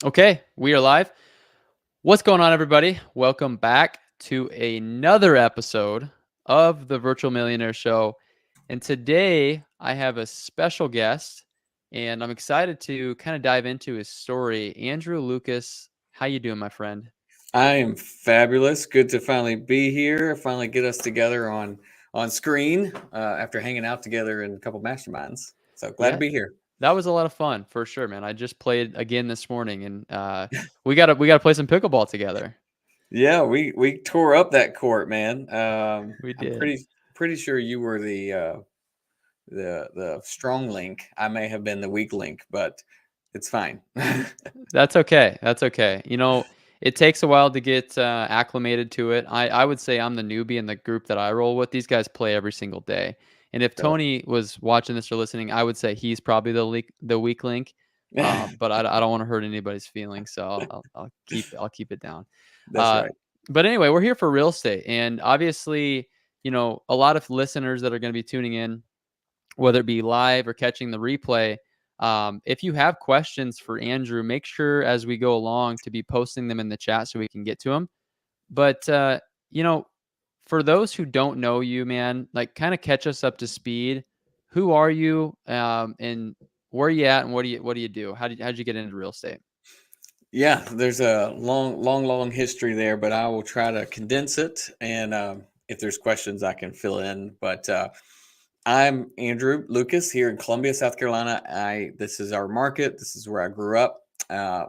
Okay, we are live. What's going on, everybody? Welcome back to another episode of the Virtual Millionaire Show. And today I have a special guest, and I'm excited to kind of dive into his story. Andrew Lucas, how you doing, my friend? I am fabulous. Good to finally be here. Finally get us together on screen after hanging out together in a couple masterminds. So glad to Yeah, be here. that was a lot of fun for sure, man. I just played again this morning, and we gotta play some pickleball together. Yeah, we tore up that court, man. We I'm did. pretty sure you were the strong link. I may have been the weak link, but it's fine. That's okay. That's okay. It takes a while to get acclimated to it. I would say I'm the newbie in the group that I roll with. These guys play every single day. And if Really. Tony was watching this or listening, I would say he's probably the weak link. But I don't want to hurt anybody's feelings, so I'll keep it down. That's Uh, right. but anyway, we're here for real estate, and obviously, a lot of listeners that are going to be tuning in, whether it be live or catching the replay. If you have questions for Andrew, make sure as we go along to be posting them in the chat so we can get to them. But, you know, for those who don't know you, man, like kind of catch us up to speed. Who are you? And where are you at? And what do you do? How'd you get into real estate? Yeah, there's a long history there, but I will try to condense it. And if there's questions, I can fill in. But I'm Andrew Lucas here in Columbia, South Carolina. This is our market. This is where I grew up.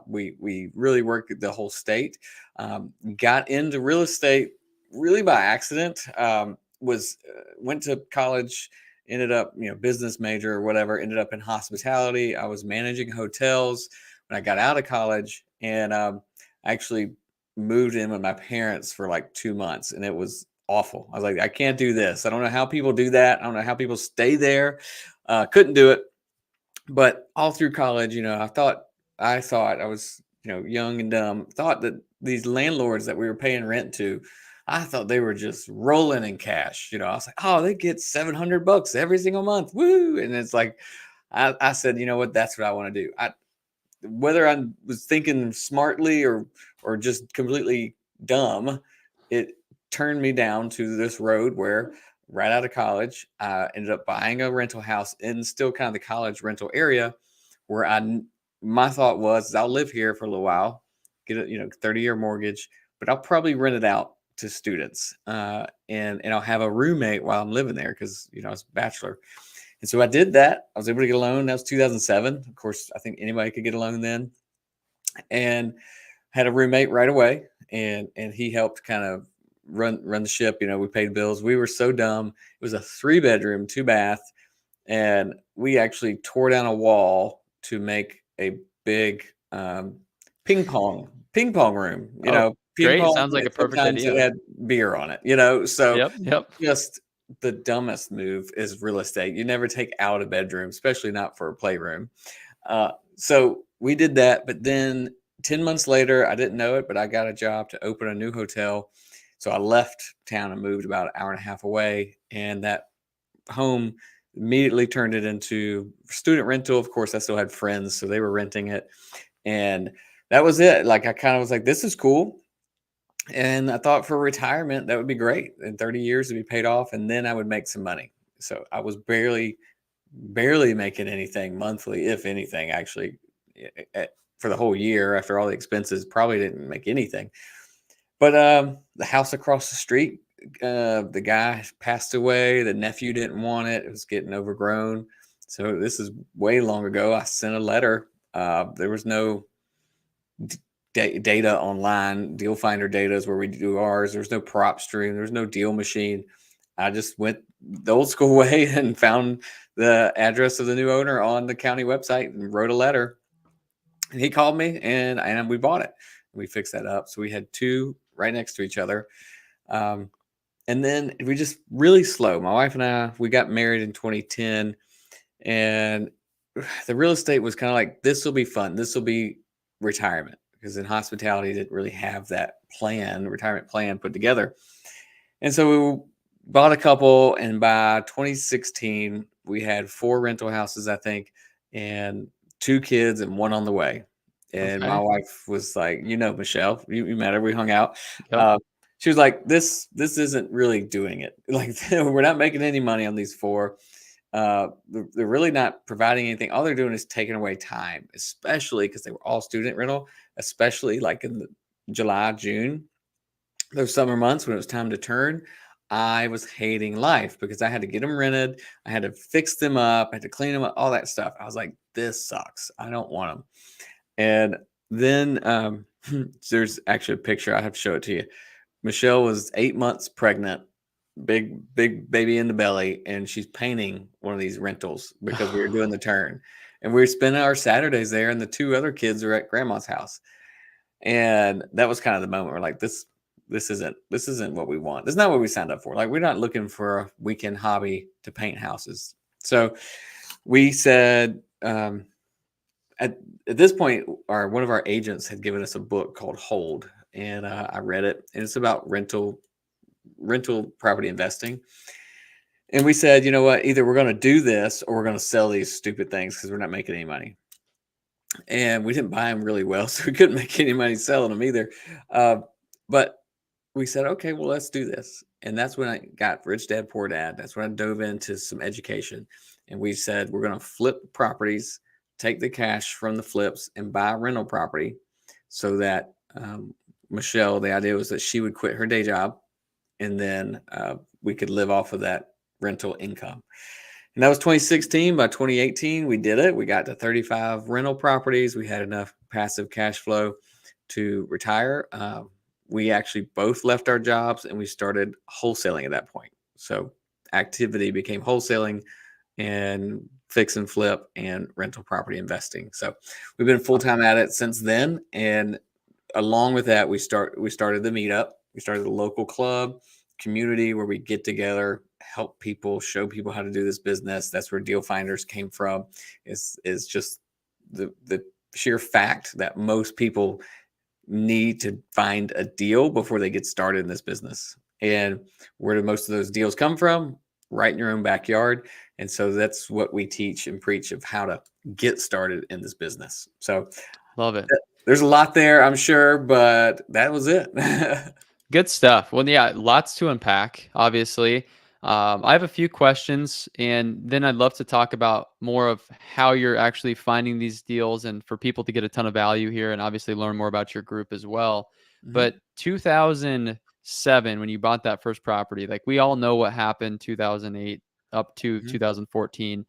We really work the whole state. Got into real estate really by accident. Was Went to college, ended up business major or whatever. Ended up in hospitality. I was managing hotels when I got out of college, and actually moved in with my parents for like 2 months, and it was awful. I was like, I can't do this. I don't know how people do that. I don't know how people stay there. Couldn't do it. But all through college, I was, young and dumb, thought that these landlords that we were paying rent to, I thought they were just rolling in cash. I was like, oh, they get $700 every single month. Woo. And it's like, I said, you know what? That's what I want to do. Whether I was thinking smartly or just completely dumb, it turned me down to this road where right out of college, I ended up buying a rental house in still kind of the college rental area where my thought was I'll live here for a little while, get a 30-year mortgage, but I'll probably rent it out to students, and I'll have a roommate while I'm living there because I was a bachelor. And so I did that. I was able to get a loan. That was 2007. Of course, I think anybody could get a loan then. And had a roommate right away, and he helped kind of run the ship. We paid bills. We were so dumb. It was a 3-bedroom, 2-bath, and we actually tore down a wall to make a big ping pong room. Oh, Ping great. pong. Sounds like a perfect Sometimes it idea. had beer on it. So Yep. Yep. just the dumbest move is real estate. You never take out a bedroom, especially not for a playroom. So we did that, but then 10 months later, I didn't know it, but I got a job to open a new hotel. So I left town and moved about an hour and a half away. And that home immediately turned it into student rental. Of course, I still had friends, so they were renting it. And that was it. Like, I kind of was like, this is cool. And I thought for retirement, that would be great. In 30 years, it'd be paid off, and then I would make some money. So I was barely making anything monthly, if anything, actually, for the whole year after all the expenses. Probably didn't make anything. But the house across the street, the guy passed away. The nephew didn't want it. It was getting overgrown. So this is way long ago. I sent a letter. There was no data online. Deal Finder data is where we do ours. There's no prop stream. There's no deal machine. I just went the old school way and found the address of the new owner on the county website and wrote a letter. And he called me, and we bought it. We fixed that up. So we had two right next to each other. And then we just really slow. My wife and I, we got married in 2010, and the real estate was kind of like, this will be fun. This will be retirement, because in hospitality, didn't really have that retirement plan put together. And so we bought a couple, and by 2016, we had 4 rental houses, I think, and 2 kids and one on the way. And my Okay. wife was like, Michelle, you met her, we hung out. Yep. Uh, she was like, this isn't really doing it. Like, we're not making any money on these four. They're really not providing anything. All they're doing is taking away time, especially because they were all student rental, especially like in the July, June, those summer months when it was time to turn. I was hating life because I had to get them rented. I had to fix them up. I had to clean them up, all that stuff. I was like, this sucks. I don't want them. And then there's actually a picture. I have to show it to you. Michelle was 8 months pregnant, big baby in the belly, and she's painting one of these rentals because we were doing the turn. And we were spending our Saturdays there, and the two other kids are at grandma's house. And that was kind of the moment where like this isn't what we want. This is not what we signed up for. Like, we're not looking for a weekend hobby to paint houses. So we said, at this point, one of our agents had given us a book called Hold, and I read it, and it's about rental property investing. And we said, you know what, either we're going to do this or we're going to sell these stupid things because we're not making any money. And we didn't buy them really well, so we couldn't make any money selling them either. But we said, okay, well, let's do this. And that's when I got Rich Dad Poor Dad. That's when I dove into some education. And we said, we're going to flip properties, take the cash from the flips, and buy a rental property so that Michelle, the idea was that she would quit her day job, and then we could live off of that rental income. And that was 2016. By 2018, we did it. We got to 35 rental properties. We had enough passive cash flow to retire. We actually both left our jobs and we started wholesaling at that point. So activity became wholesaling and fix and flip and rental property investing. So we've been full-time at it since then. And along with that, we started the meetup. We started a local club community where we get together, help people, show people how to do this business. That's where Deal Finders came from. Is just the sheer fact that most people need to find a deal before they get started in this business. And where do most of those deals come from? Right in your own backyard. And so that's what we teach and preach of how to get started in this business. So Love it. there's a lot there, I'm sure, but that was it. Good stuff. Well, yeah, lots to unpack, obviously. I have a few questions, and then I'd love to talk about more of how you're actually finding these deals and for people to get a ton of value here and obviously learn more about your group as well. Mhm. But 2007, when you bought that first property, like we all know what happened 2008 up to Mhm. 2014.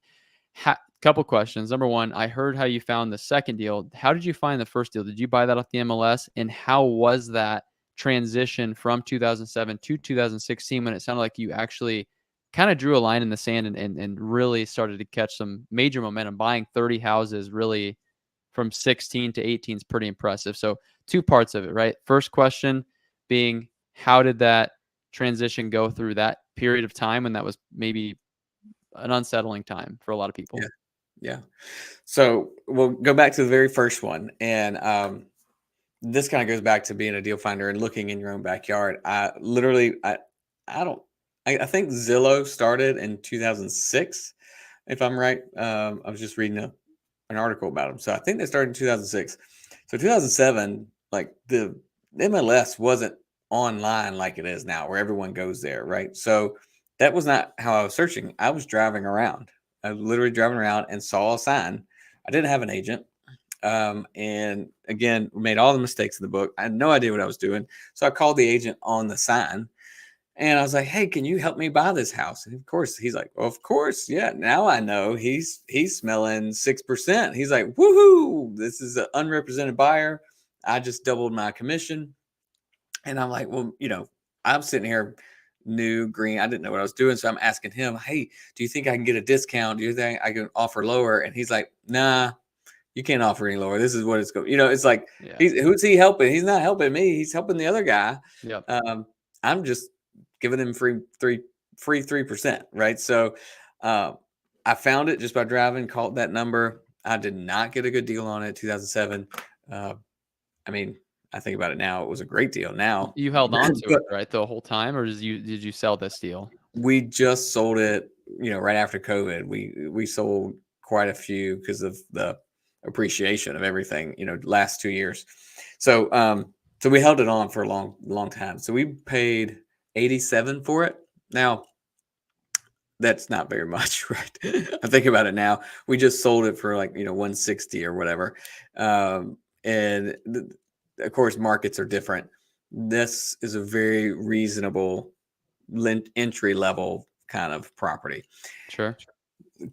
Couple questions. Number one, I heard how you found the second deal. How did you find the first deal? Did you buy that off the MLS? And how was that transition from 2007 to 2016 when it sounded like you actually kind of drew a line in the sand and really started to catch some major momentum? Buying 30 houses really from 16 to 18 is pretty impressive. So two parts of it, right? First question being, how did that transition go through that period of time when that was maybe an unsettling time for a lot of people? Yeah. Yeah. So we'll go back to the very first one. And this kind of goes back to being a deal finder and looking in your own backyard. I don't, I think Zillow started in 2006, if I'm right. I was just reading an article about them. So I think they started in 2006. So 2007, like the MLS wasn't online like it is now, where everyone goes there, right? So that was not how I was searching. I was driving around. I was literally driving around and saw a sign. I didn't have an agent. And again, made all the mistakes in the book. I had no idea what I was doing. So I called the agent on the sign and I was like, "Hey, can you help me buy this house?" And of course, he's like, "Well, of course, yeah." Now I know he's smelling 6%. He's like, "Woohoo! This is an unrepresented buyer. I just doubled my commission." And I'm like, "Well, I'm sitting here new, green. I didn't know what I was doing, so I'm asking him, "Hey, do you think I can get a discount? Do you think I can offer lower?" And he's like, "Nah, you can't offer any lower. This is what it's going." It's like Yeah. who's he helping? He's not helping me. He's helping the other guy. Yep. I'm just giving him free 3%, right? So I found it just by driving, called that number. I did not get a good deal on it. 2007. Uh, I mean, I think about it now, it was a great deal now, You held on to but it, right, the whole time, or did you sell this deal? we just sold it, right after COVID. We sold quite a few because of the appreciation of everything, last 2 years. So we held it on for a long time. So we paid 87 for it. Now, that's not very much, right? I think about it now. We just sold it for like 160 or whatever, and of course markets are different. This is a very reasonable entry level kind of property. Sure.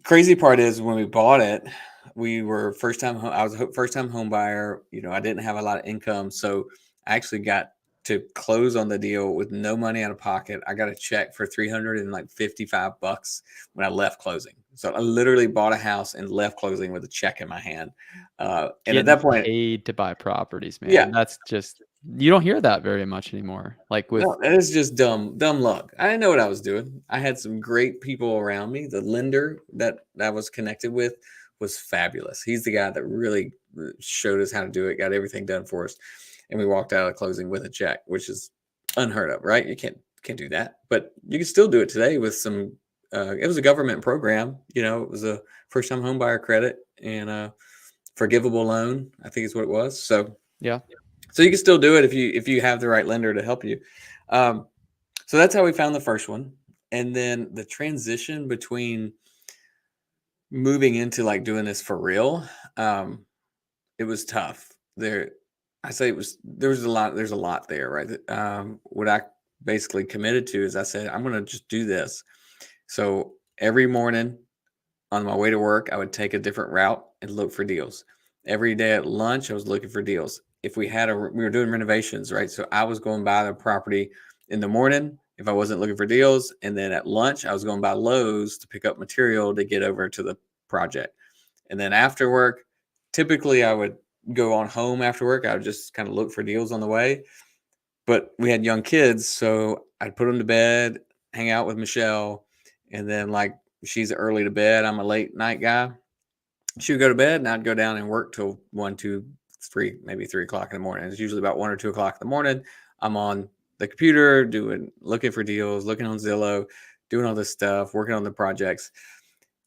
Crazy part is when we bought it, we were first time. I was a first time home buyer. I didn't have a lot of income, so I actually got to close on the deal with no money out of pocket. I got a check for $355 when I left closing. So I literally bought a house and left closing with a check in my hand. And at Getting that point, paid to buy properties, man. yeah, That's just, you don't hear that very much anymore. Like with, no, it's just dumb luck. I didn't know what I was doing. I had some great people around me. The lender that I was connected with was fabulous. He's the guy that really showed us how to do it, got everything done for us, and we walked out of closing with a check, which is unheard of, right? You can't do that, but you can still do it today with some. It was a government program. It was a first time home buyer credit and a forgivable loan, I think is what it was. yeah. So you can still do it if you have the right lender to help you. So that's how we found the first one, and then the transition between moving into like doing this for real, it was tough. I say there's a lot there, right? What I basically committed to is I said I'm going to just do this. So every morning on my way to work, I would take a different route and look for deals. Every day at lunch, I was looking for deals. If we were doing renovations, right? So I was going by the property in the morning if I wasn't looking for deals. And then at lunch, I was going by Lowe's to pick up material to get over to the project. And then after work, typically I would go on home after work. I would just kind of look for deals on the way. But we had young kids, so I'd put them to bed, hang out with Michelle, and then like she's early to bed. I'm a late night guy. She would go to bed and I'd go down and work till 1, 2, 3, maybe 3 o'clock in the morning. It's usually about 1 or 2 o'clock in the morning. I'm on the computer looking for deals, looking on Zillow, doing all this stuff, working on the projects.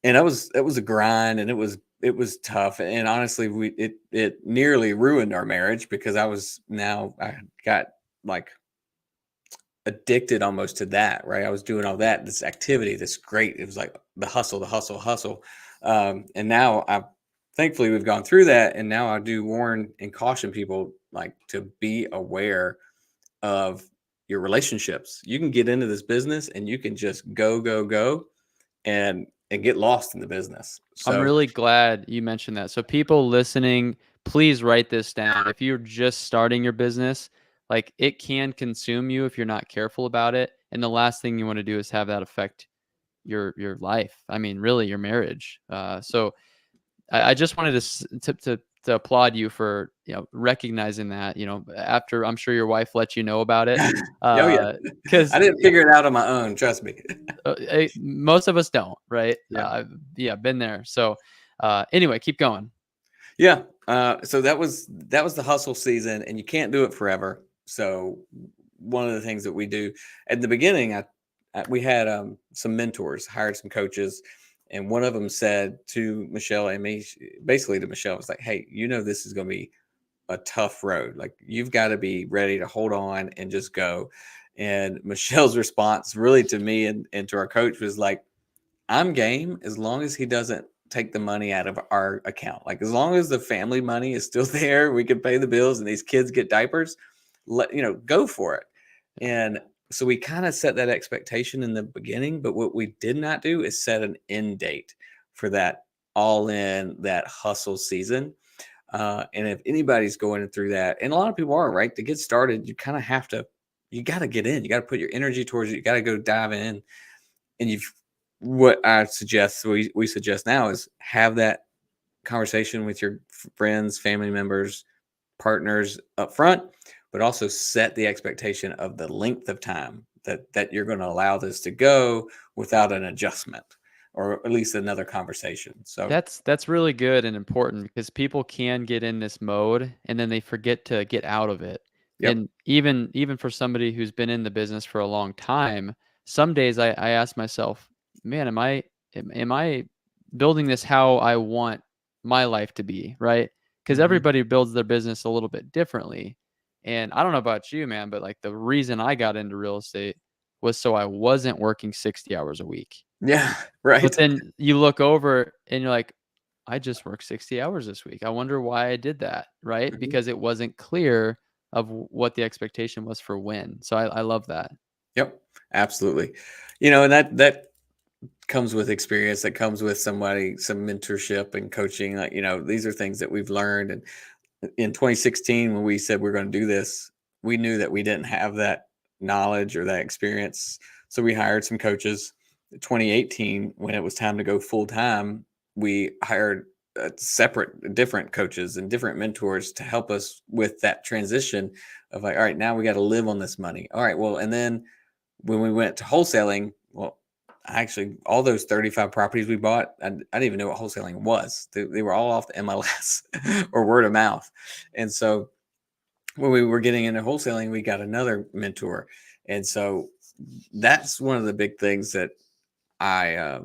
And it was a grind, and it was tough. And honestly, it nearly ruined our marriage because I got like addicted almost to that, right? I was doing all that, this activity, this great, it was like the hustle. And now thankfully we've gone through that. And now I do warn and caution people like to be aware of your relationships. You can get into this business and you can just go and get lost in the business. I'm So really glad you mentioned that. So people listening, please write this down. If you're just starting your business, like it can consume you if you're not careful about it. And the last thing you want to do is have that affect your life. I mean, really your marriage. So I just wanted to applaud you for recognizing that. After I'm sure your wife let you know about it, oh yeah, because I didn't figure it out on my own. Trust me. most of us don't, right? Yeah. Yeah, been there. So anyway, keep going. Yeah. So that was the hustle season, and you can't do it forever. So one of the things that we do at the beginning, we had some mentors, hired some coaches, and one of them said to Michelle and me, basically to Michelle, was like, "Hey, this is going to be a tough road. Like you've got to be ready to hold on and just go." And Michelle's response, really to me and to our coach, was like, "I'm game as long as he doesn't take the money out of our account. Like as long as the family money is still there, we can pay the bills and these kids get diapers. Go for it." And so we kind of set that expectation in the beginning, but what we did not do is set an end date for that all in that hustle season. And if anybody's going through that, and a lot of people are, right, to get started, you kind of have to, you got to get in, you got to put your energy towards it, you got to go dive in. And what I suggest, we suggest now is have that conversation with your friends, family members, partners up front, but also set the expectation of the length of time that you're going to allow this to go without an adjustment or at least another conversation. So That's really good and important because people can get in this mode and then they forget to get out of it. yep. And even for somebody who's been in the business for a long time, some days I ask myself, man, am I building this how I want my life to be, right? Because Mhm. everybody builds their business a little bit differently. And I don't know about you, man, but like the reason I got into real estate was so I wasn't working 60 hours a week. Yeah, But right. then you look over and you're like, I just worked 60 hours this week. I wonder why I did that, right? Mhm. Because it wasn't clear of what the expectation was for when. So I love that. Yep, absolutely. And that comes with experience. That comes with some mentorship and coaching. Like, these are things that we've learned. And in 2016, when we said we're going to do this, we knew that we didn't have that knowledge or that experience. So we hired some coaches. 2018, when it was time to go full time, we hired different coaches and different mentors to help us with that transition of like, all right, now we got to live on this money. All right, well, and then when we went to wholesaling, well, actually, all those 35 properties we bought, I didn't even know what wholesaling was. They were all off the MLS or word of mouth. And so when we were getting into wholesaling, we got another mentor. And so that's one of the big things that I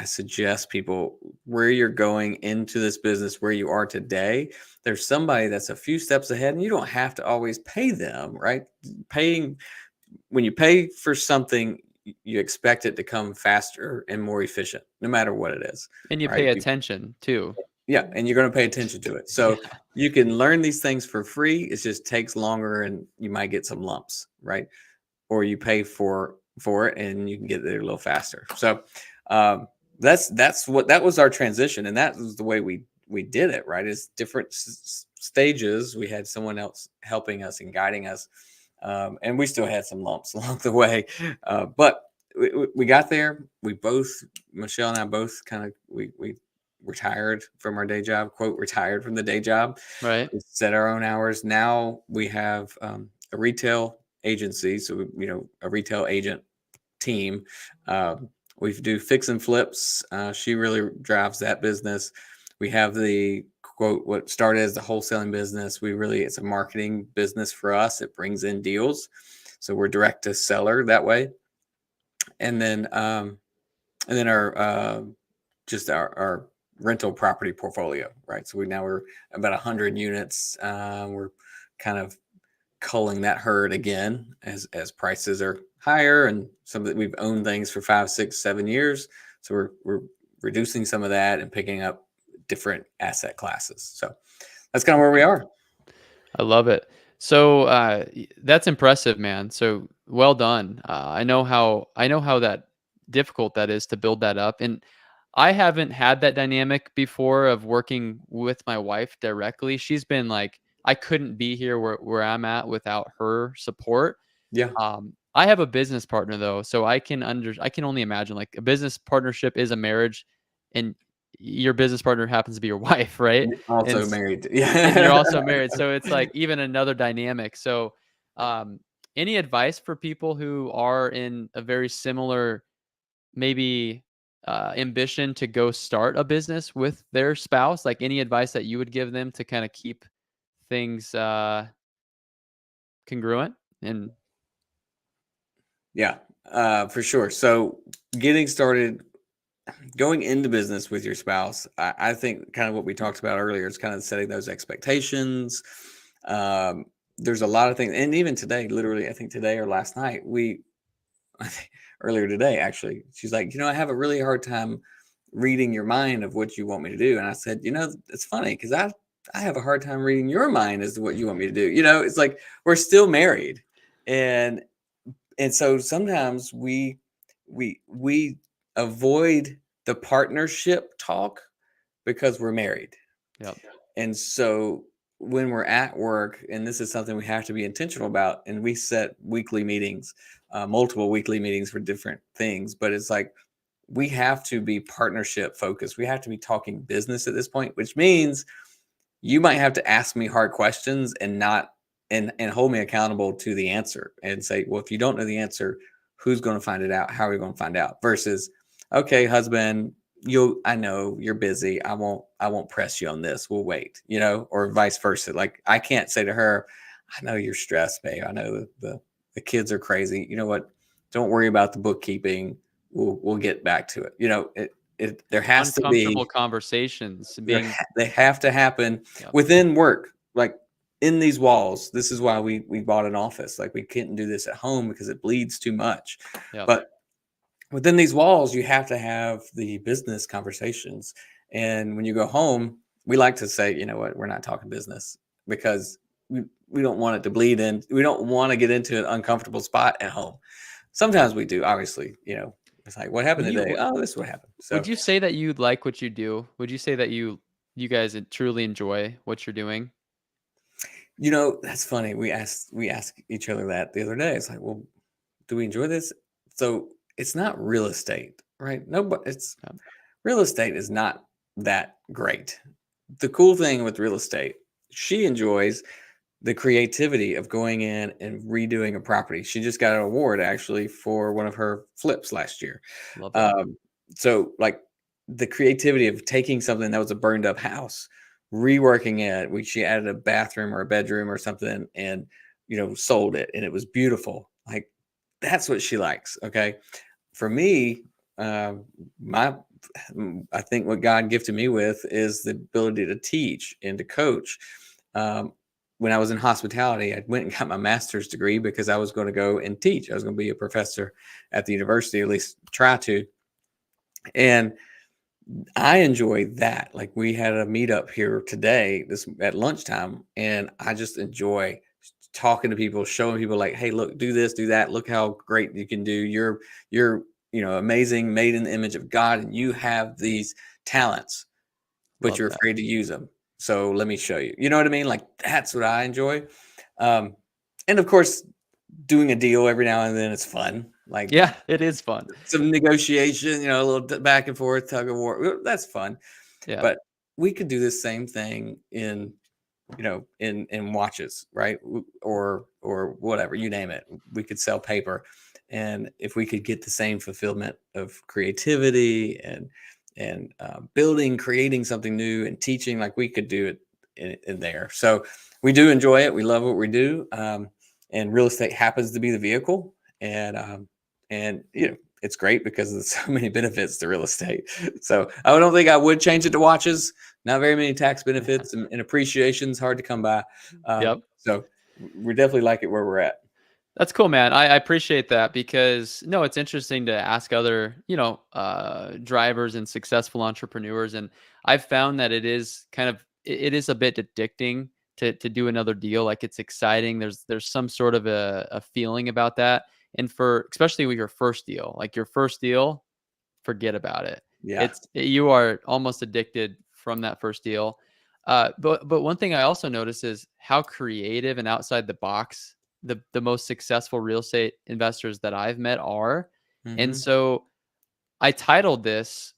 suggest people, where you're going into this business, where you are today, there's somebody that's a few steps ahead, and you don't have to always pay them, right? Paying When you pay for something, you expect it to come faster and more efficient, no matter what it is, And you right? pay attention too. Yeah, and you're going to pay attention to it. Yeah. So you can learn these things for free. It just takes longer, and you might get some lumps, right? Or you pay for it, and you can get there a little faster. So that was our transition, and that was the way we did it. Right? It's different stages. We had someone else helping us and guiding us, and we still had some lumps along the way, but we got there. Michelle and I both kind of we retired from our day job, quote, retired from the day job, Right. set our own hours. Now we have a retail agency, so a retail agent team. We do fix and flips. She really drives that business. We have the quote, what started as the wholesaling business. It's a marketing business for us. It brings in deals, so we're direct to seller that way. And then our just our rental property portfolio, right? So we're about 100 units. We're kind of culling that herd again as prices are higher, and some that we've owned things for 5, 6, 7 years. So we're reducing some of that and picking up different asset classes. So that's kind of where we are. I love it. So that's impressive, man. So well done. I know how that difficult that is to build that up, and I haven't had that dynamic before of working with my wife directly. She's been like, I couldn't be here where I'm at without her support. Yeah. I have a business partner though, so I can only imagine like a business partnership is a marriage, and your business partner happens to be your wife, right? And Also married. and you're Yeah. also married, so it's like even another dynamic. So, um, any advice for people who are in a very similar, maybe, ambition to go start a business with their spouse? Like, any advice that you would give them to kinda keep things, congruent? And Yeah, for sure. So getting started, going into business with your spouse, I think kind of what we talked about earlier is kind of setting those expectations. Um, there's a lot of things, and even today, literally, I think today or last night, I think earlier today, actually, she's like, I have a really hard time reading your mind of what you want me to do. And I said, it's funny because I have a hard time reading your mind as to what you want me to do. It's like we're still married, and so sometimes we avoid the partnership talk because we're married. yep. And so when we're at work, and this is something we have to be intentional about, and we set weekly meetings, multiple weekly meetings for different things, but it's like we have to be partnership focused. We have to be talking business at this point, which means you might have to ask me hard questions and not and hold me accountable to the answer and say, well, if you don't know the answer, who's going to find it out? How are we going to find out? Versus, okay, husband, I know you're busy. I won't press you on this. We'll wait, or vice versa. Like I can't say to her, I know you're stressed, babe. I know the kids are crazy. You know what? Don't worry about the bookkeeping. We'll get back to it. there has to Uncomfortable be, conversations being. they have to happen Yep. within work, like in these walls. This is why we bought an office. Like we couldn't do this at home because it bleeds too much. Yep. But within these walls, you have to have the business conversations. And when you go home, we like to say, you know what, we're not talking business, because we don't want it to bleed in. We don't want to get into an uncomfortable spot at home. Sometimes we do, obviously, it's like, what happened today? Oh, this is what happened. So, Would you say that you like what you do? Would you say that you guys truly enjoy what you're doing? that's funny. We asked each other that the other day. It's like, well, do we enjoy this? So it's not real estate, right? No, but Yep. real estate is not that great. The cool thing with real estate, she enjoys the creativity of going in and redoing a property. She just got an award actually for one of her flips last year. Love that. Um, so like the creativity of taking something that was a burned up house, reworking it. She added a bathroom or a bedroom or something, and sold it, and it was beautiful. Like that's what she likes. Okay, for me, my I think what God gifted me with is the ability to teach and to coach. When I was in hospitality, I went and got my master's degree because I was going to go and teach. I was going to be a professor at the university, at least try to. And I enjoy that. Like we had a meetup here today, this at lunchtime, and I just enjoy talking to people, showing people like, hey, look, do this, do that. Look how great you can do. You're amazing, made in the image of God, and you have these talents, but Love you're that. afraid to use them. So let me show you. You know what I mean? Like that's what I enjoy. And of course, doing a deal every now and then is fun. Like Yeah, it is fun. some negotiation, a little back and forth, tug of war. That's fun. Yeah. But we could do the same thing in watches, right? Or whatever, you name it. We could sell paper. And if we could get the same fulfillment of creativity and building, creating something new and teaching, like we could do it in there. So we do enjoy it. We love what we do. And real estate happens to be the vehicle. And it's great because there's so many benefits to real estate. So I don't think I would change it to watches. Not very many tax benefits, and appreciation is hard to come by. Yep. So we definitely like it where we're at. That's cool, man. I appreciate that because no, it's interesting to ask other, drivers and successful entrepreneurs. And I've found that it is it is a bit addicting to do another deal. Like it's exciting. There's some sort of a feeling about that. And especially with your first deal, like your first deal, forget about it. Yeah. You are almost addicted from that first deal. But one thing I also notice is how creative and outside the box the most successful real estate investors that I've met are. And Mm-hmm. so I titled this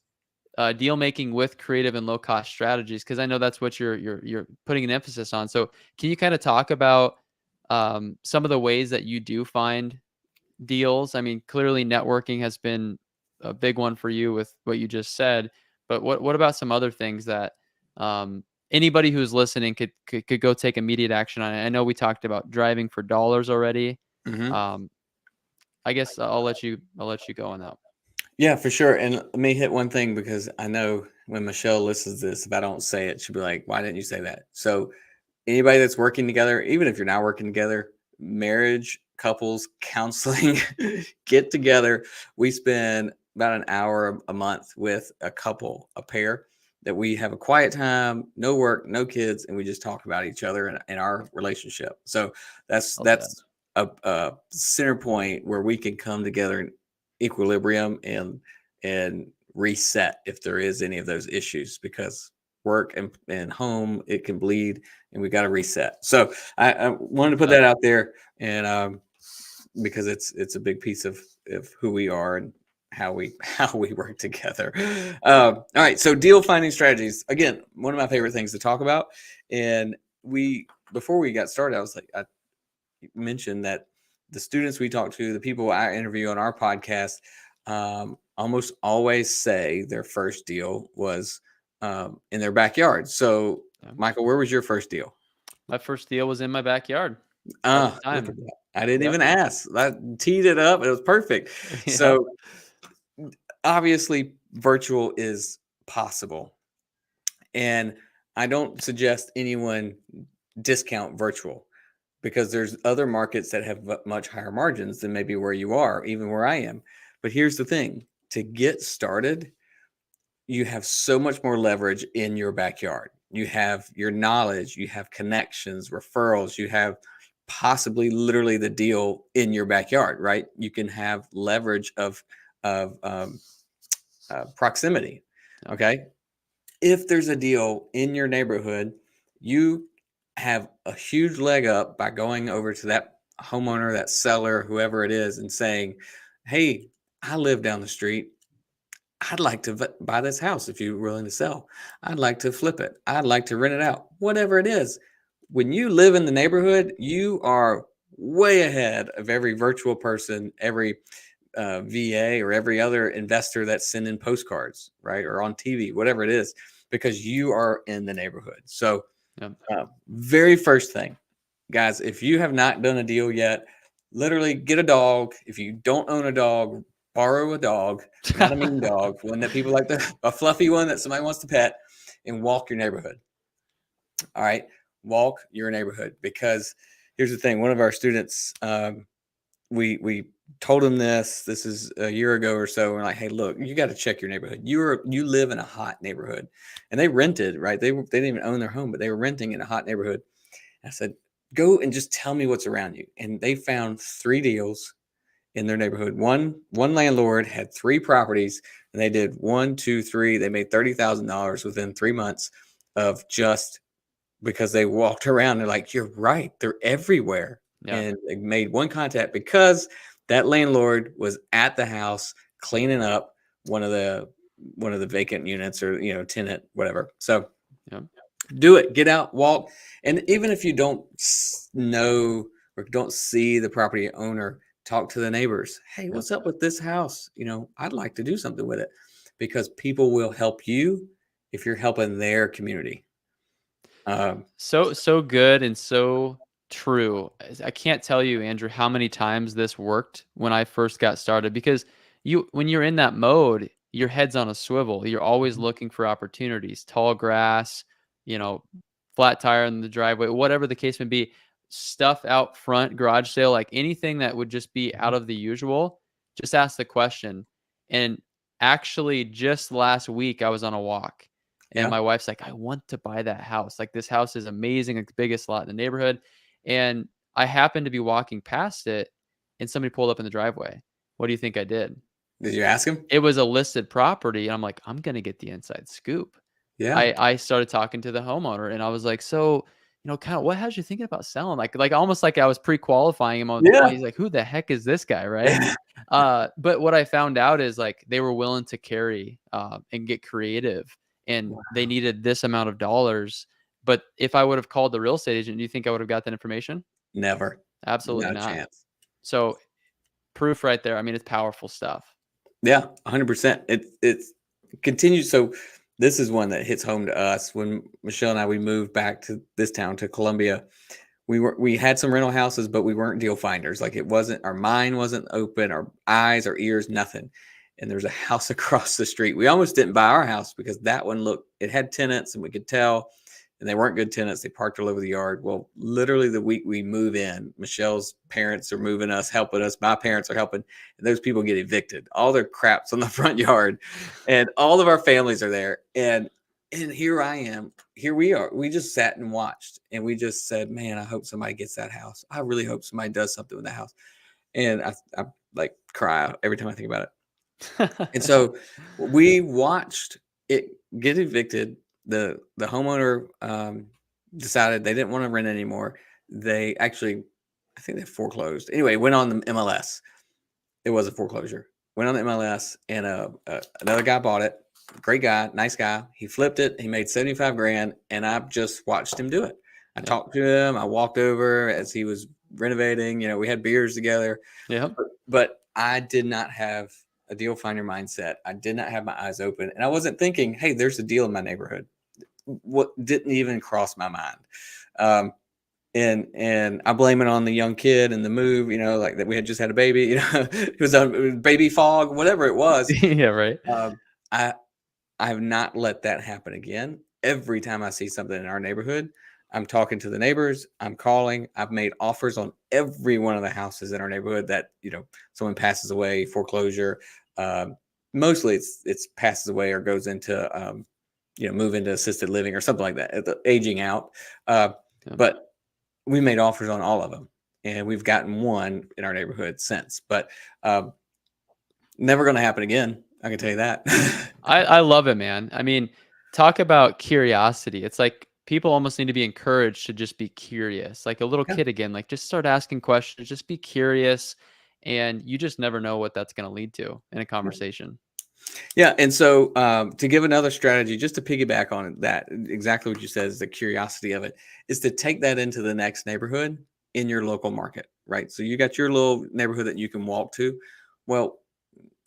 deal making with creative and low cost strategies because I know that's what you're putting an emphasis on. So can you kind of talk about some of the ways that you do find deals? I mean, clearly networking has been a big one for you with what you just said, but what about some other things that anybody who's listening could go take immediate action on it? I know we talked about driving for dollars already. Mm-hmm. I guess I'll let you go on that. Yeah, for sure. And let me hit one thing because I know when Michelle listens to this, if I don't say it, she'll be like, why didn't you say that? So anybody that's working together, even if you're not working together, marriage, couples, counseling, get together. We spend about an hour a month with a couple, a pair, that we have a quiet time, no work, no kids, and we just talk about each other and our relationship. So that's Love that. a center point where we can come together in equilibrium and reset if there is any of those issues, because work and home, it can bleed, and we got to reset. So I wanted to put that out there, and because it's a big piece of who we are and how we work together. All right, so deal finding strategies, again, one of my favorite things to talk about. And before we got started, I mentioned that the students we talk to, the people I interview on our podcast, almost always say their first deal was in their backyard. So, Michael, where was your first deal? My first deal was in my backyard. At the time. Look at that. I didn't Yep. even ask. I teed it up. It was perfect. Yeah. So obviously virtual is possible. And I don't suggest anyone discount virtual because there's other markets that have much higher margins than maybe where you are, even where I am. But here's the thing, to get started, you have so much more leverage in your backyard. You have your knowledge, you have connections, referrals, you have possibly literally the deal in your backyard, right? You can have leverage of proximity. Okay. If there's a deal in your neighborhood, you have a huge leg up by going over to that homeowner, that seller, whoever it is, and saying, hey, I live down the street. I'd like to buy this house if you're willing to sell. I'd like to flip it. I'd like to rent it out, whatever it is. When you live in the neighborhood, you are way ahead of every virtual person, every VA or every other investor that's sending postcards, right? Or on TV, whatever it is, because you are in the neighborhood. So, Yep. Very first thing, guys, if you have not done a deal yet, literally get a dog. If you don't own a dog, borrow a dog, not a mean dog, one that people like, a fluffy one that somebody wants to pet, and walk your neighborhood. All right, walk your neighborhood, because here's the thing. One of our students, we told him this is a year ago or so. We're like, hey, look, you got to check your neighborhood. You live in a hot neighborhood, and they rented, right? They didn't even own their home, but they were renting in a hot neighborhood. I said, go and just tell me what's around you. And they found 3 deals in their neighborhood. One landlord had 3 properties, and they did 1, 2, 3. They made $30,000 within 3 months of just because they walked around. They're like, you're right, they're everywhere. Yeah. And they made one contact because that landlord was at the house cleaning up one of the vacant units, or tenant, whatever. So Yeah. do it. Get out, walk. And even if you don't know or don't see the property owner, talk to the neighbors. Hey, what's up with this house? I'd like to do something with it, because people will help you if you're helping their community. So good and so true. I can't tell you, Andrew, how many times this worked when I first got started, because when you're in that mode, your head's on a swivel. You're always looking for opportunities, tall grass, flat tire in the driveway, whatever the case may be, stuff out front, garage sale, like anything that would just be out of the usual. Just ask the question. And actually, just last week, I was on a walk. And Yeah. my wife's like, I want to buy that house. Like, this house is amazing. It's the biggest lot in the neighborhood. And I happened to be walking past it, and somebody pulled up in the driveway. What do you think I did? Did you ask him? It was a listed property. And I'm like, I'm going to get the inside scoop. Yeah. I started talking to the homeowner, and I was like, so, kind of what has you thinking about selling? Like almost like I was pre-qualifying him on the phone. Yeah. He's like, who the heck is this guy? Right. But what I found out is, like, they were willing to carry and get creative, and they needed this amount of dollars. But if I would have called the real estate agent, do you think I would have got that information? Never. Absolutely Not a not. chance. So proof right there. I mean, it's powerful stuff. Yeah, 100%. It continues. So this is one that hits home to us. When Michelle and we moved back to this town, to Columbia, we had some rental houses, but we weren't deal finders. Like, it wasn't, our mind wasn't open, our eyes, our ears, nothing. And there's a house across the street. We almost didn't buy our house because that one it had tenants, and we could tell, and they weren't good tenants. They parked all over the yard. Well, literally the week we move in, Michelle's parents are moving us, helping us. My parents are helping, and those people get evicted. All their crap's on the front yard, and all of our families are there. And here I am. Here we are. We just sat and watched, and we just said, man, I hope somebody gets that house. I really hope somebody does something with the house. And I like cry every time I think about it. And so we watched it get evicted. The homeowner decided they didn't want to rent anymore. They actually, I think they foreclosed. Anyway, went on the MLS. It was a foreclosure. Went on the MLS, and another guy bought it. Great guy, nice guy. He flipped it. He made 75 grand, and I just watched him do it. I talked to him. I walked over as he was renovating. We had beers together. Yeah. But I did not have a deal finder mindset. I did not have my eyes open, and I wasn't thinking, hey, there's a deal in my neighborhood. What didn't even cross my mind. and I blame it on the young kid and the move, like that we had just had a baby, it was baby fog, whatever it was. Yeah, right. Um, I I have not let that happen again. Every time I see something in our neighborhood, I'm talking to the neighbors. I'm calling. I've made offers on every one of the houses in our neighborhood that someone passes away, foreclosure. Um, Mostly it's passes away or goes into move into assisted living or something like that, aging out. Uh, Yeah. but we made offers on all of them, and we've gotten one in our neighborhood since. But um, never going to happen again. I can tell you that. I love it, man. I mean, talk about curiosity. It's like people almost need to be encouraged to just be curious. Like a little Yeah. kid again, like just start asking questions, just be curious, and you just never know what that's going to lead to in a conversation. Yeah, and so to give another strategy, just to piggyback on that, exactly what you said is the curiosity of it, is to take that into the next neighborhood in your local market, right? So you got your little neighborhood that you can walk to. Well,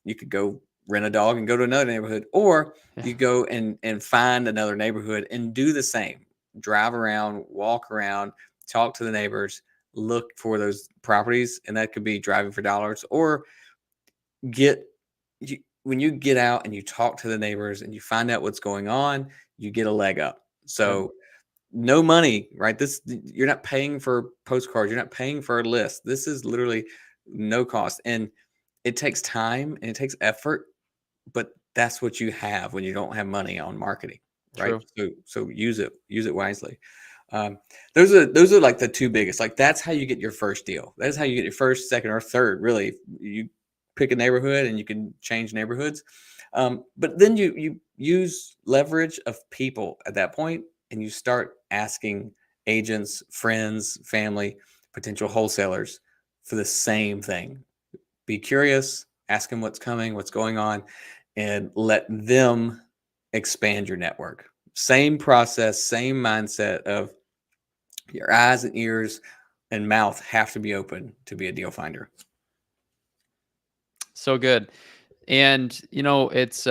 you could go rent a dog and go to another neighborhood, or Yeah. you go and find another neighborhood and do the same. Drive around, walk around, talk to the neighbors, look for those properties, and that could be driving for dollars or get when you get out and you talk to the neighbors and you find out what's going on, you get a leg up. Yep. So no money, right? You're not paying for postcards, you're not paying for a list. This is literally no cost, and it takes time and it takes effort, but that's what you have when you don't have money on marketing, right? True. So use it wisely. Those are like the two biggest. Like that's how you get your first deal. That's how you get your first, second, or third. Really, you pick a neighborhood and you can change neighborhoods. But then you use leverage of people at that point, and you start asking agents, friends, family, potential wholesalers for the same thing. Be curious, ask them what's coming, what's going on, and let them expand your network. Same process, same mindset of your eyes and ears and mouth have to be open to be a deal finder. So good. And it's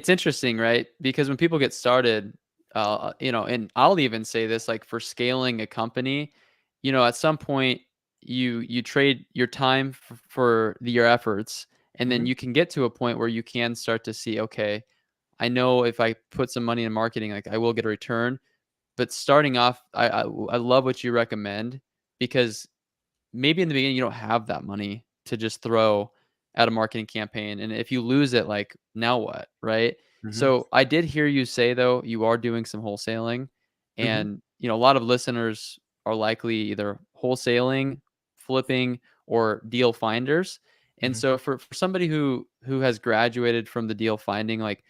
interesting, right? Because when people get started, and I'll even say this, like for scaling a company, at some point you trade your time for your efforts, and then Mhm, you can get to a point where you can start to see, okay, I know if I put some money in marketing, like I will get a return. But starting off, I love what you recommend because maybe in the beginning you don't have that money to just throw at a marketing campaign, and if you lose it, like now what, right? mhm, So I did hear you say though you are doing some wholesaling, mhm, and a lot of listeners are likely either wholesaling, flipping, or deal finders. And mhm. so for somebody who has graduated from the deal finding, like,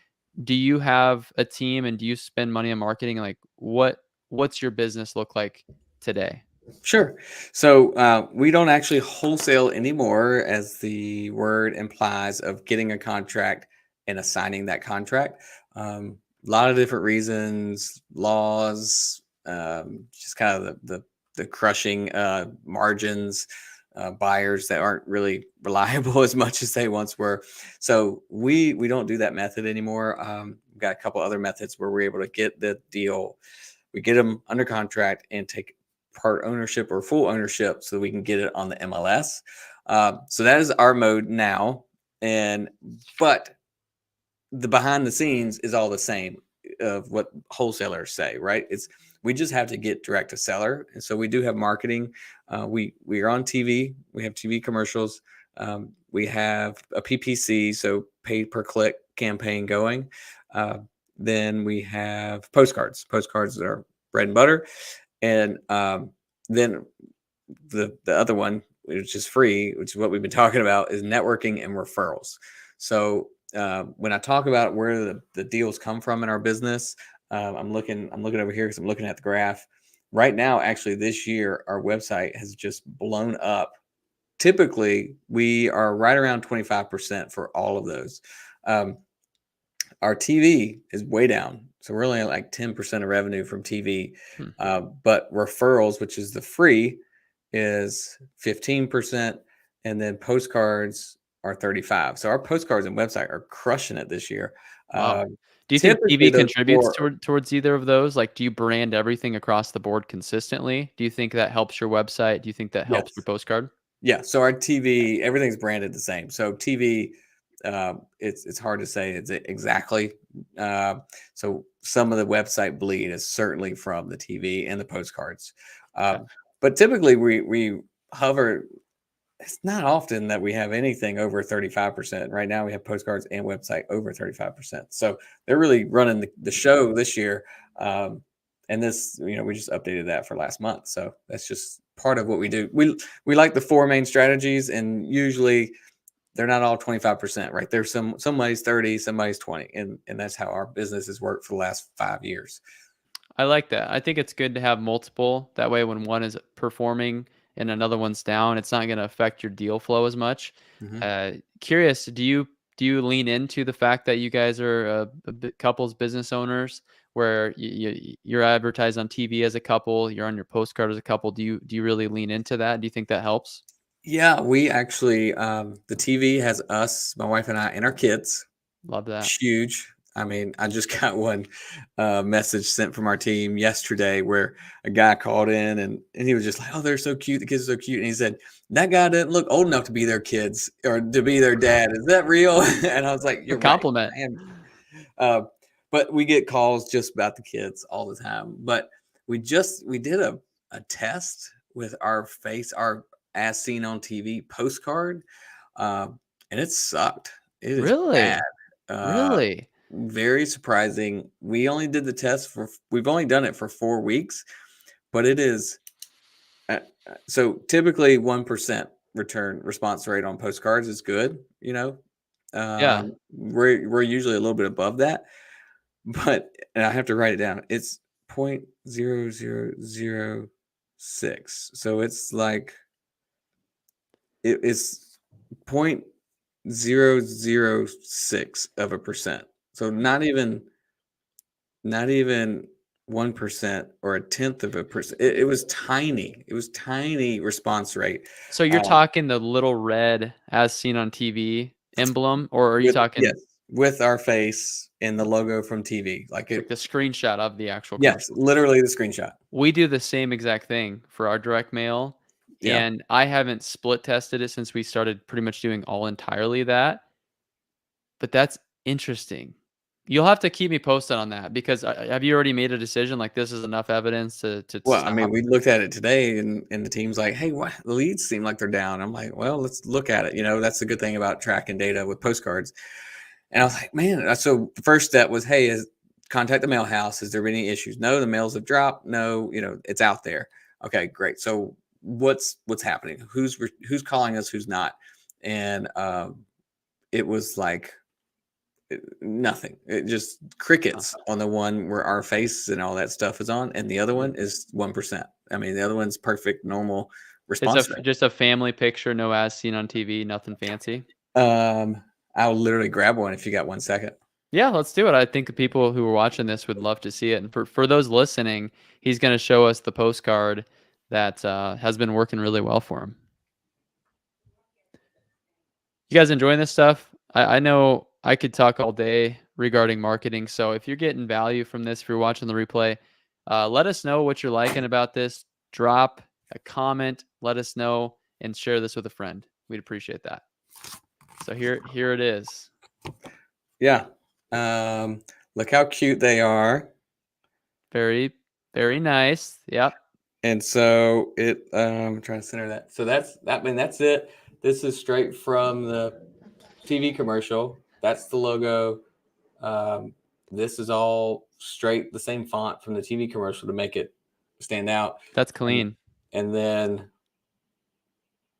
do you have a team and do you spend money on marketing? Like what's your business look like today? Sure. So we don't actually wholesale anymore, as the word implies, of getting a contract and assigning that contract. A lot of different reasons, laws, just kind of the crushing margins, buyers that aren't really reliable as much as they once were. So we don't do that method anymore. We've got a couple other methods where we're able to get the deal, we get them under contract and take part ownership or full ownership so that we can get it on the MLS. So that is our mode now. And but the behind the scenes is all the same of what wholesalers say, right? It's we just have to get direct to seller, and so we do have marketing. We are on TV. We have TV commercials. We have a PPC, so paid per click campaign going. Uh, then we have postcards. Postcards are bread and butter, and then the other one, which is free, which is what we've been talking about, is networking and referrals. So when I talk about where the deals come from in our business, I'm looking over here because I'm looking at the graph right now. Actually, this year our website has just blown up. Typically, we are right around 25% for all of those. Um, our TV is way down. So we're only at like 10% of revenue from TV. Hmm. But referrals, which is the free, is 15%. And then postcards are 35. So our postcards and website are crushing it this year. Wow. Do you think Typically, TV those contributes four. towards either of those? Like, do you brand everything across the board consistently? Do you think that helps your website? Do you think that helps your Yes. postcard? Yeah. So our TV, everything's branded the same. So TV, it's hard to say it's exactly. Uh, so some of the website bleed is certainly from the TV and the postcards. Okay. But typically we hover. It's not often that we have anything over 35%. Right now we have postcards and website over 35%. So they're really running the show this year. And this, we just updated that for last month. So that's just part of what we do. We like the four main strategies, and usually they're not all 25%, right? There's somebody's 30, somebody's 20. And that's how our business has worked for the last 5 years. I like that. I think it's good to have multiple. That way, when one is performing and another one's down, it's not going to affect your deal flow as much. Mhm. Curious, do you lean into the fact that you guys are couples business owners, where you're advertised on TV as a couple, you're on your postcard as a couple? Do you really lean into that? Do you think that helps? Yeah, we actually, the TV has us, my wife and I, and our kids. Love that. Huge. I mean, I just got one message sent from our team yesterday where a guy called in, and he was just like, "Oh, they're so cute. The kids are so cute." And he said, "That guy doesn't look old enough to be their kids or to be their dad. Is that real?" And I was like, A "You're right. compliment. I am." Uh, but we get calls just about the kids all the time. But we did a test with our face, our as seen on TV postcard, and it sucked. It is bad. Really? Uh, Really? Very surprising. We've only done it for 4 weeks, but it is so typically 1% return response rate on postcards is good. Yeah. We're usually a little bit above that, but and I have to write it down. It's 0.0006. So it's like it's 0.006 of a percent. So not even 1% or a tenth of a percent. It was tiny. It was tiny response rate. So you're Um, talking the little red as seen on TV emblem, or are you with yes, talking with our face and the logo from TV. Like like it, the screenshot of the actual yes, commercial? literally the screenshot. We do the same exact thing for our direct mail, Yeah. and I haven't split tested it since we started pretty much doing all entirely that, but that's interesting. You'll have to keep me posted on that, because have you already made a decision, like, this is enough evidence to Well, I mean, stop? we looked at it today, and the team's like, "Hey, what? The leads seem like they're down." I'm like, "Well, let's look at it." That's the good thing about tracking data with postcards. And I was like, "Man!" So the first step was, "Hey, contact the mail house. Has there been any issues?" No, the mails have dropped. No, it's out there. Okay, great. So what's happening? Who's calling us? Who's not? And it was like nothing. It just crickets on the one where our face and all that stuff is on, and the other one is 1%. I mean, the other one's perfect, normal It's response rate. just a family picture, no as seen on TV, nothing fancy? I'll literally grab one if you got 1 second. Yeah, let's do it. I think the people who are watching this would love to see it. And for those listening, he's going to show us the postcard that has been working really well for him. You guys enjoying this stuff? I know I could talk all day regarding marketing. So if you're getting value from this, if you're watching the replay, let us know what you're liking about this. Drop a comment, let us know, and share this with a friend. We'd appreciate that. So here it is. Yeah. Look how cute they are. Very, very nice. Yep. And so I'm trying to center that. So that's that. I mean, that's it. This is straight from the TV commercial. That's the logo. This is all straight, the same font from the TV commercial to make it stand out. That's And, clean. and then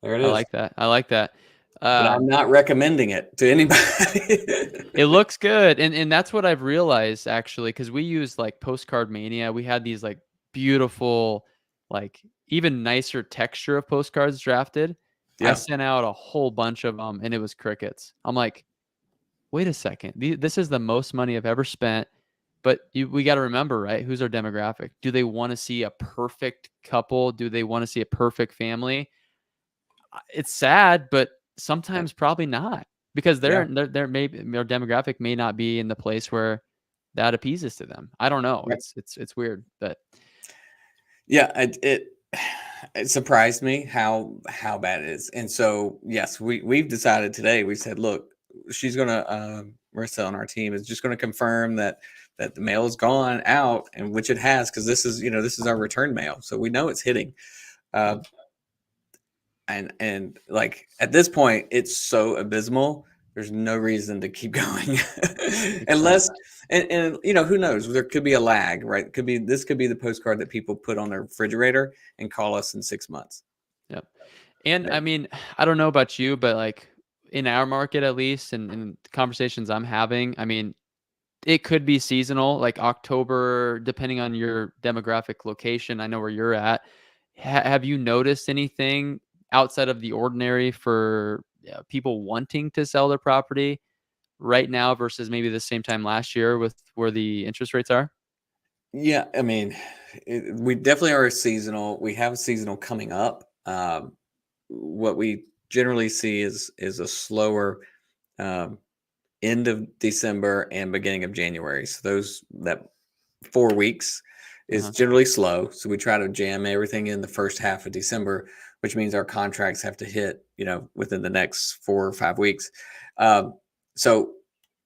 there it I is. like that. I like that. But I'm not recommending it to anybody. It looks good. And that's what I've realized, actually, because we use like Postcard Mania. We had these like beautiful, like even nicer texture of postcards drafted. I Yeah. sent out a whole bunch of them, and it was crickets. I'm like, wait a second. This is the most money I've ever spent. But we got to remember, right? Who's our demographic? Do they want to see a perfect couple? Do they want to see a perfect family? It's sad, but sometimes probably not, because Yeah. their demographic may not be in the place where that appeases to them. I don't know. Right. It's weird, but Yeah, it surprised me how bad it is. And so yes, we've decided today. We said, look, she's gonna Marissa on our team is just gonna confirm that the mail has gone out, and which it has, because this is our return mail, so we know it's hitting. Uh, and like at this point, it's so abysmal. There's no reason to keep going, makes unless sense. and who knows? There could be a lag, right? This could be the postcard that people put on their refrigerator and call us in 6 months. Yep. And Right? I mean, I don't know about you, but like in our market at least, and in the conversations I'm having, I mean, it could be seasonal, like October, depending on your demographic location. I know where you're at. Have you noticed anything outside of the ordinary for people wanting to sell their property right now versus maybe the same time last year with where the interest rates are? Yeah, I mean, we definitely are seasonal. We have a seasonal coming up. What we generally see is a slower um, end of December and beginning of January. So those that 4 weeks is Uh-huh. generally slow. So we try to jam everything in the first half of December, which means our contracts have to hit, within the next 4 or 5 weeks. Um, so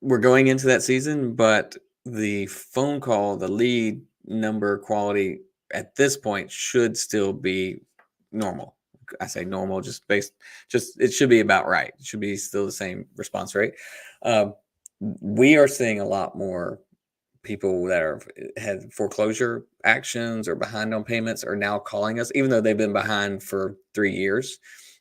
we're going into that season, but the phone call, the lead number quality at this point should still be normal. I say normal, just it should be about right. It should be still the same response rate. Um, we are seeing a lot more people that are had foreclosure actions or behind on payments are now calling us, even though they've been behind for 3 years.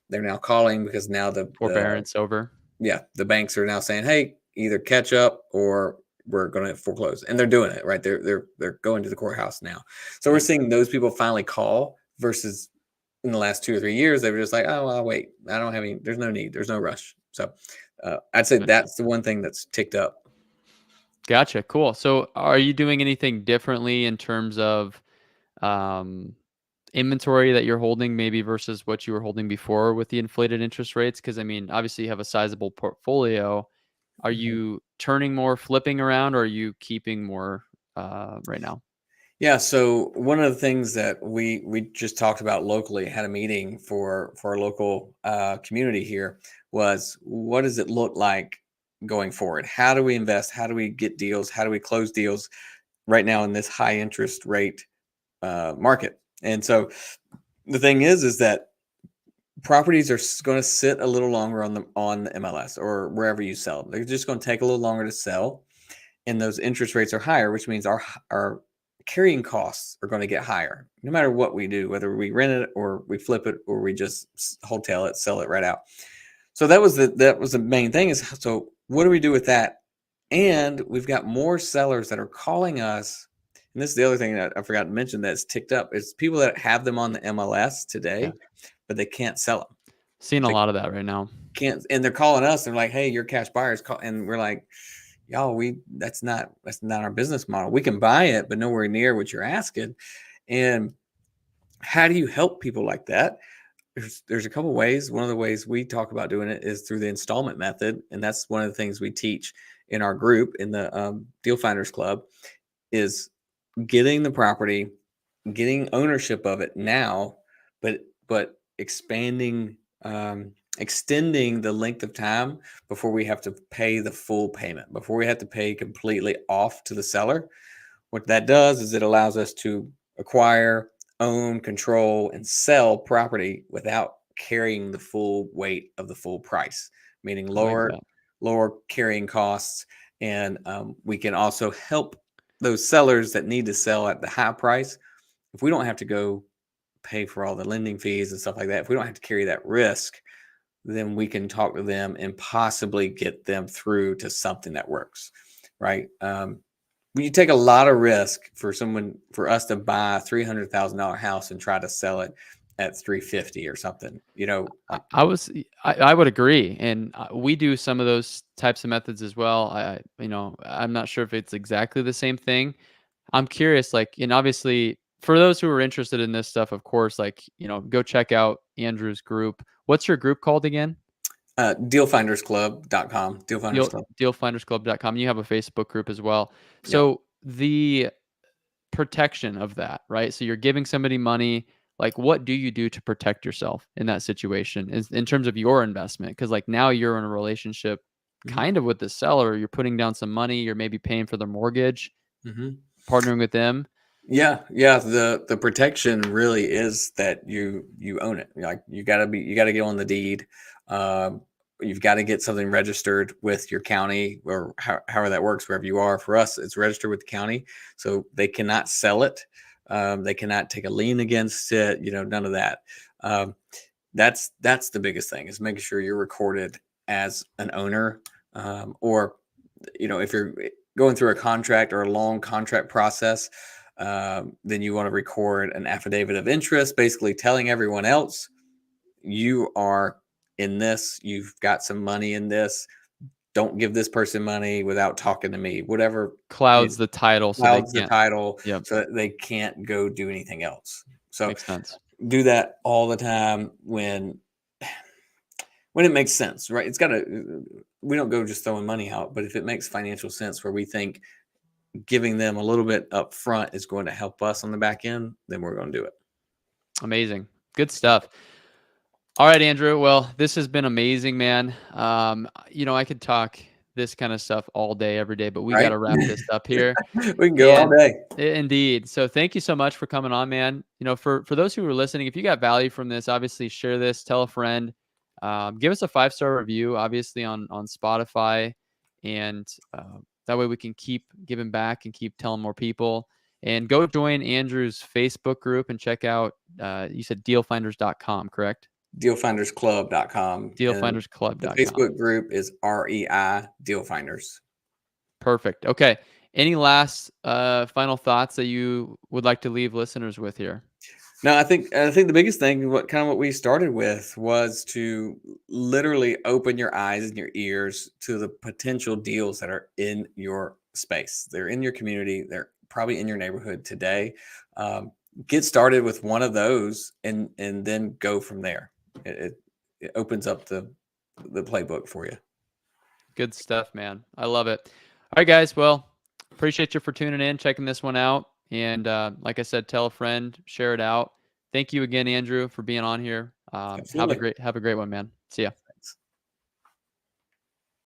They're now calling because now the Forbearance over. yeah, the banks are now saying, hey, either catch up or we're going to foreclose, and they're doing it right. They're going to the courthouse now. So we're Yep. seeing those people finally call versus in the last 2 or 3 years they were just like, oh, I'll wait. I don't have any. There's no need. There's no rush. So I'd say Gotcha. that's the one thing that's ticked up. Gotcha. Cool. So are you doing anything differently in terms of um, inventory that you're holding maybe versus what you were holding before with the inflated interest rates? Because I mean, obviously you have a sizable portfolio. Are Mhm. you turning more, flipping around, or are you keeping more right now? Yeah, so one of the things that we just talked about locally, had a meeting for our local community here, was what does it look like going forward? How do we invest? How do we get deals? How do we close deals right now in this high interest rate market? And so the thing is that properties are going to sit a little longer on the MLS or wherever you sell them. They're just going to take a little longer to sell, and those interest rates are higher, which means our carrying costs are going to get higher no matter what we do, whether we rent it or we flip it or we just hotel it, sell it right out. So that was the main thing, is so what do we do with that? And we've got more sellers that are calling us. And this is the other thing that I forgot to mention that's ticked up, is people that have them on the MLS Yeah. today, but they can't sell them. Seeing a They lot of that right now. can't, and they're calling us. They're like, "Hey, you're cash buyers," and we're like, y'all, we that's not our business model. We can buy it, but nowhere near what you're asking. And how do you help people like that? There's a couple ways. One of the ways we talk about doing it is through the installment method, and that's one of the things we teach in our group in the Deal Finders Club, is getting the property, getting ownership of it now, but extending the length of time before we have to pay the full payment, before we have to pay completely off to the seller. What that does is it allows us to acquire, own, control, and sell property without carrying the full weight of the full price, meaning I like lower that. lower carrying costs, and we can also help those sellers that need to sell at the high price. If we don't have to go pay for all the lending fees and stuff like that, if we don't have to carry that risk, then we can talk to them and possibly get them through to something that works, right? You take a lot of risk for us to buy a $300,000 house and try to sell it at 350 or something. I would agree, and we do some of those types of methods as well. I'm not sure if it's exactly the same thing. I'm curious, like, and obviously for those who are interested in this stuff, of course, like, go check out Andrew's group. What's your group called again? Dealfindersclub.com. Dealfinders Club. Dealfindersclub.com. You have a Facebook group as well. Yep. So the protection of that, right? So you're giving somebody money. Like, what do you do to protect yourself in that situation in terms of your investment? Because like now you're in a relationship Mhm. kind of with the seller. You're putting down some money. You're maybe paying for their mortgage, Mhm. partnering with them. Yeah. The protection really is that you own it. Like you gotta get on the deed. Um, you've got to get something registered with your county or however that works wherever you are. For us, it's registered with the county, so they cannot sell it. They cannot take a lien against it. None of that. Um, that's the biggest thing is making sure you're recorded as an owner, or if you're going through a contract or a long contract process, then you want to record an affidavit of interest, basically telling everyone else you are in this, you've got some money in this. Don't give this person money without talking to me. Whatever Clouds the title, so they clouds the can't. title, Yep, so that they can't go do anything else. So makes sense. do that all the time when it makes sense, right? It's got to. We don't go just throwing money out, but if it makes financial sense, where we think giving them a little bit up front is going to help us on the back end, then we're going to do it. Amazing, good stuff. All right, Andrew. Well, this has been amazing, man. I could talk this kind of stuff all day, every day, but we got Right? to wrap this up here. We can go all And day. indeed. So thank you so much for coming on, man. For those who are listening, if you got value from this, obviously share this, tell a friend, give us a 5-star review, obviously on Spotify, and that way we can keep giving back and keep telling more people. And go join Andrew's Facebook group and check out. You said dealfinders.com, correct? Dealfindersclub.com. And the Dealfindersclub.com. Facebook group is REI Dealfinders. Perfect. Okay. Any last final thoughts that you would like to leave listeners with here? No, I think the biggest thing, what we started with, was to literally open your eyes and your ears to the potential deals that are in your space. They're in your community. They're probably in your neighborhood today. Get started with one of those, and then go from there. It opens up the playbook for you. Good stuff, man. I love it. All right, guys. Well, appreciate you for tuning in, checking this one out. And like I said, tell a friend, share it out. Thank you again, Andrew, for being on here. Have a Absolutely. great one, man. See ya.